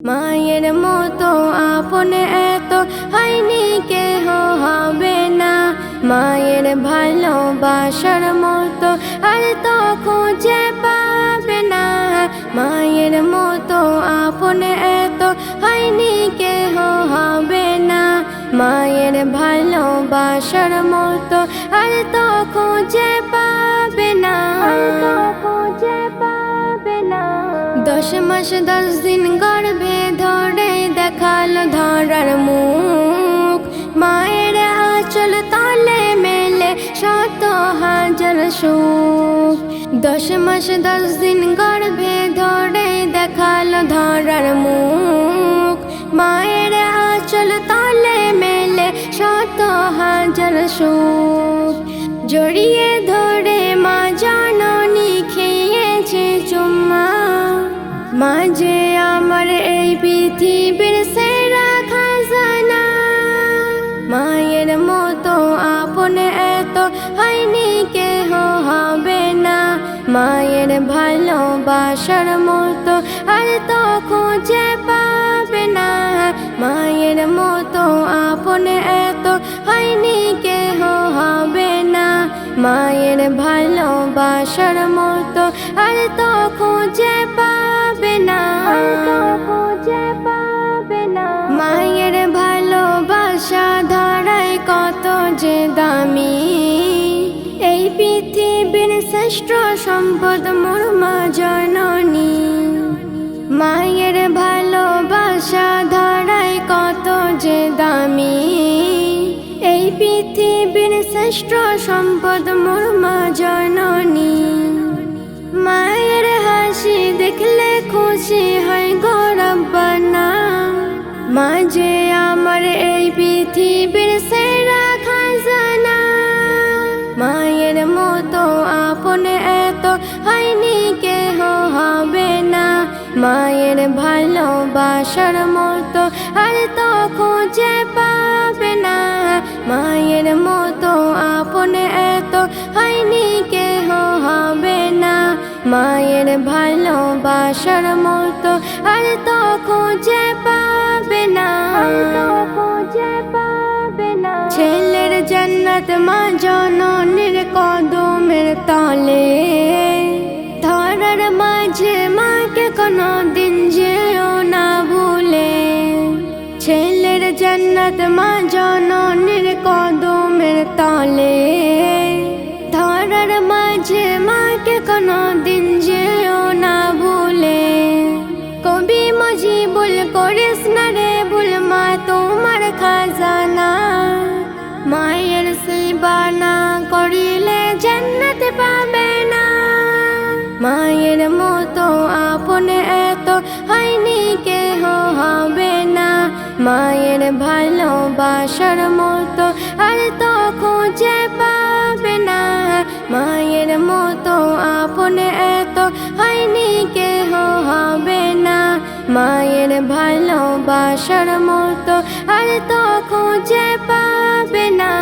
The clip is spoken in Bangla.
মায়ের মতো আপন এত হয়নি কেহ হবে না। মায়ের ভালোবাসার মতো আর তো খুঁজে পাবে না। মায়ের মতো আপন এত হয়নি কেহ হবে না। মায়ের ভালোবাসার মতো আর তো খুঁজে পাবে না। 10 মাস 10 দিন গর্ভে ধরে দেখালো ধরার মুখ। মায়ের আঁচল তলে মেলে শত হাজার সুখ। 10 মাস 10 দিন গর্ভে ধরে দেখালো ধরার মুখ। মায়ের আঁচল তলে মেলে শত হাজার সুখ। জড়িয়ে ধরে মা জননী খেয়েছে চুম্মা। মা যে আমার এই পৃথিবীর সেরা খাজানা। মায়ের মতো আপন এত হয়নি কেহ হবে না। মায়ের ভালোবাসার মতো আর তো খুঁজে পাবে না। মায়ের মতো আপন এত হয়নি কেহ হবে না। মায়ের ভালোবাসার মতো আর তো খুঁজে পাবে না। মায়ের ভালোবাসা ধরায় কত যে দামি। এই পৃথিবীর শ্রেষ্ঠ সম্পদ মোর মা জননী। মায়ের ভালোবাসা ধরায় কত যে দামি। এই পৃথিবীর শ্রেষ্ঠ সম্পদ মোর মা জননী। মায়ের হাসি দেখলে খুশি হয় গো রব্বানা। মা যে আমার এই পৃথিবীর সেরা খাজানা। মায়ের মতো আপন এত হয়নি কেহ হবে না। মায়ের ভালোবাসার মতো আর তো খুঁজে পাবে না। মায়ের মতো আপন এত হয়নি কেহ হবে না। মায়ের ভালোবাসার মতো আর তো খুঁজে পাবে না। ছেলের জান্নাত মা জননীর কদমের তলে। ধরার মাঝে মাকে কোনো দিন যেও না ভুলে। ছেলের জান্নাত মা জননীর কদমের তলে। ধরার মাঝে মাকে কোনো দিন যেও না ভুলে। কবি মজিবুল করিস না রে ভুল মা তোমার খাজানা। মায়ের সেবা না করিলে জান্নাত পাবে না। মায়ের মতো আপন এত হয়নি কেহ হবে না। মায়ের ভালোবাসার মতো আর তো খুঁজে পাবে না। মায়ের মতো আপন এত হয়নি কেহ হবে না। মায়ের ভালোবাসার মতো আর তো খুঁজে পাবে না।